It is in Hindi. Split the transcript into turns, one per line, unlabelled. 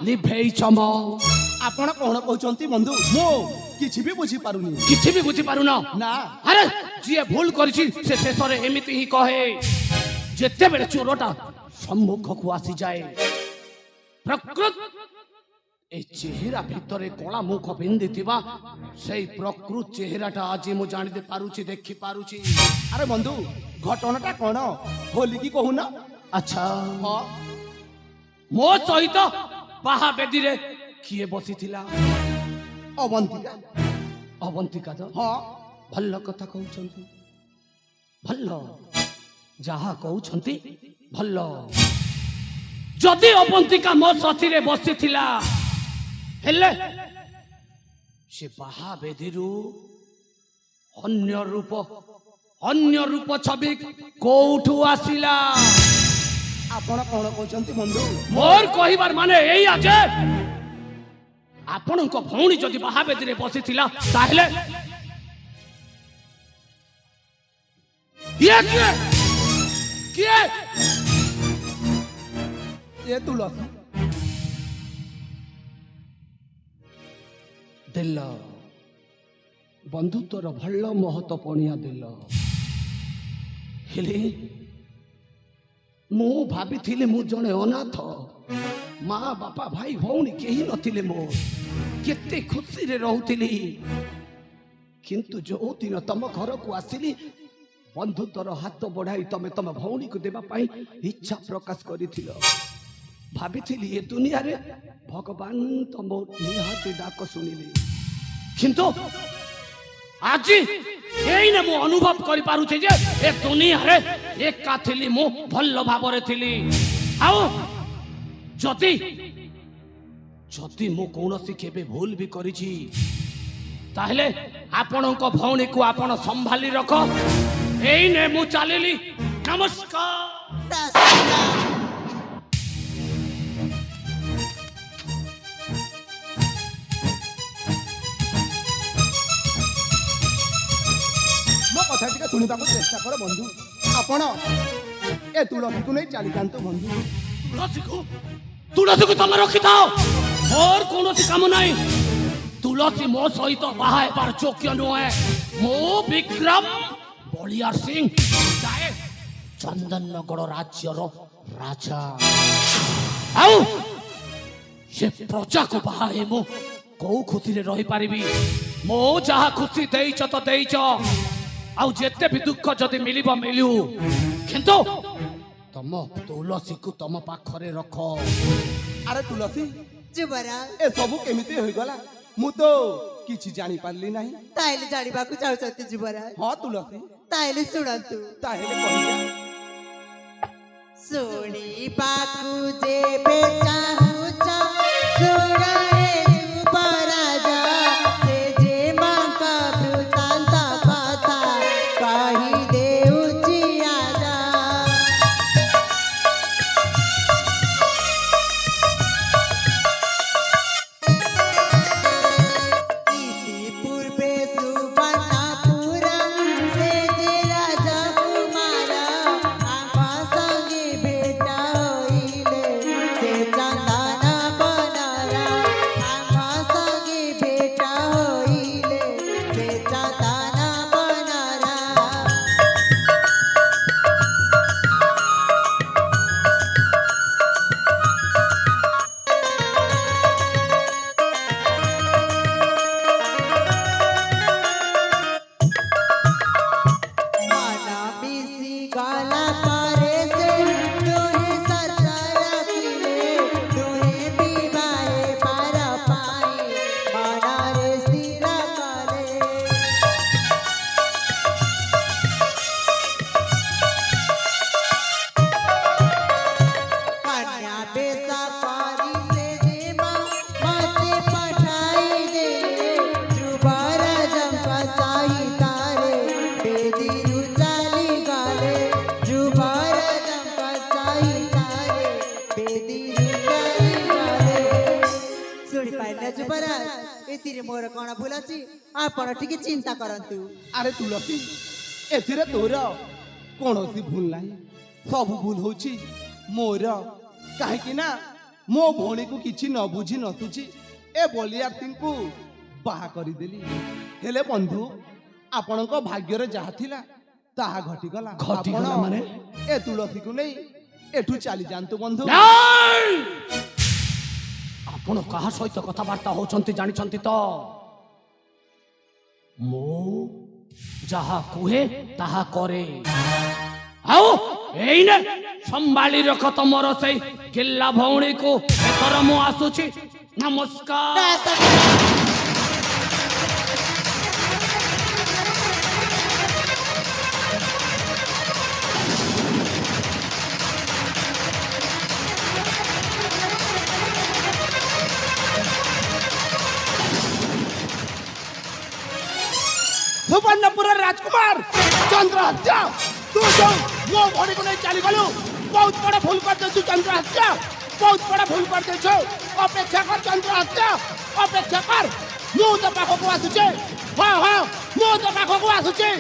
लिभेई छम
आपण कोन कहउचंती बंधु मो किछि भी बुझी पारुनी
किछि भी बुझी पारुन
ना
अरे जी भूल करिछि से शेषरे एमिति ही कहे जेते बेले चोरटा सम्मुख को आसी जाए प्रकृत ए चेहरा भितरे कला मुख बिंदी थिबा सेई प्रकृत चेहराटा आज मु जानि दे पारुछि देखि पारुछि
अरे बंधु घटनाटा कोन होली की कहूना
अच्छा
हां
मो सहित बाहा बेदी रे किए बसी थिला
अवंतिका
अवंतिका तो
हां
भल्ल कथा कहउछंती भल्ल जहा कहउछंती भल्ल जदि अवंतिका मो साथी रे बसी थिला हेले से बाहा बेदीरु अन्य रूप छवि कोठु आसिला
आपण कोन कहउचंती बंधु
मोर कहिबार माने एई आजे आपणक भौणी जदि बाहा बेदी रे बसी थिला ताहेले ये किए
ये तुलसी
दिल बंधुत्वर भल महत्व पणिया दिल हेले मु भाभी मु जड़े अनाथ माँ बापा भाई भौणी केही नथिले मो केते खुशी रे रहउतिली किंतु जो दिन तम घर को आसिली बंधुत्वर हाथ बढ़ाई तमे तम भौणी को देबा पाई इच्छा प्रकाश करिथिलो भाभी ये दुनिया रे भगवान तम निहाती डाक सुनिले किंतु आज एइने मु अनुभव करि पारुछे जे ए दुनिया रे एका थिली मु भल्ल भाबरे थिली आउ जति जति मु कोनोसी केबे भूल भी करिछि ताहले आपणक भौणी को आपण संभाली रख एइने मु चालिली नमस्कार
कथा टिका सुनिबा को चेष्टा कर बंधु आपण ए तुलसी को नहीं चली जानतो बंधु
तुलसी को तुम रखी थाओ और कोनोसी काम नाही तुलसी मो सहित बाहा हेबार योग्य नुहे मो विक्रम बलियार सिंह जाए चंदनगढ़ राज्यर राजा आउ से प्रजा को बाहा हे मो को खुशी रे रही पारिबी मो जहा खुशी देइछ तो देइछ आउ जेते भी दुख जदि मिलिबो मिलू किंतु तम तुलसी को तम पाखरे रख
अरे तुलसी
जुबरा
ए सब केमिति होई गला मु तो किछि जानि पारली नाही
ताइले जानिबा को चाहउछती जुबरा
हां तुलसी
ताइले सुनंतु
ताहेले कहिया
सुनी पाकु जे बेचाहुचा सुनाए जुबरा जा से जे मां का वृतांत कथा कहि देउची आजा इति पूर्वे सुवर्णपुरम से जे राजा कुमार आमा संगे बेटा होइले से चंदन बनरा आमा संगे बेटा होइले से चंदन बनरा माना बिसी गाला पारे से दोहे सरसा रखिले दोहे विवाहे पार पाई माना रे सिरा काले कन्या बेसा पारी से जेमा माते पठाई दे जुबारा जंपा साई तारे बेदी रुचाली गाले जुबारा जंपा साई तारे बेदी रुचाली गाले सुनी पाइले जुबारा एतिरे मोर कोन भूल अछि आपण ठीक चिंता करंतु
अरे तुलसी एथिरे तोर कोनोसी भूल नाही सब भूल होची मोर काहे कि ना ମୋ ଭଉଣୀକୁ କିଛି ନ ବୁଝି ନଥୁଛି ଏ ବଲିଆର୍ତ୍ତୀଙ୍କୁ ବାହା କରିଦେଲି। ହେଲେ ବନ୍ଧୁ ଆପଣଙ୍କ ଭାଗ୍ୟରେ ଯାହା ଥିଲା ତାହା ଘଟିଗଲା।
ଘଟିଗଲା
ଆପଣ
ମାନେ?
ଏ ତୁଳସୀକୁ ନେଇ ଏଠୁ ଚାଲି ଯାଆନ୍ତୁ ବନ୍ଧୁ।
ନାଇଁ! ଆପଣ କାହା ସହିତ କଥାବାର୍ତ୍ତା ହଉଛନ୍ତି ଜାଣିଛନ୍ତି ତ? ମୁଁ ଯାହା କୁହେ ତାହା କରେ। ଆଉ ଏଇନେ ସମ୍ଭାଳି ରଖ ତମର ସେଇ କିଲ୍ଲା ଭଉଣୀକୁ। ଏଥର ମୁଁ ଆସୁଛି। ନମସ୍କାର।
सुवर्णपुर राजकुमार चंद्रहत्या तू जो मो भौणी को नहीं चली गलु बहुत बड़ा भूल कर देछु। चंद्रहत्या बहुत बड़ा भूल कर देछु। अपेक्षा कर चंद्रहत्या अपेक्षा कर। मु तो पाखो को आसुचे। हां हां मु तो पाखो को आसुचे।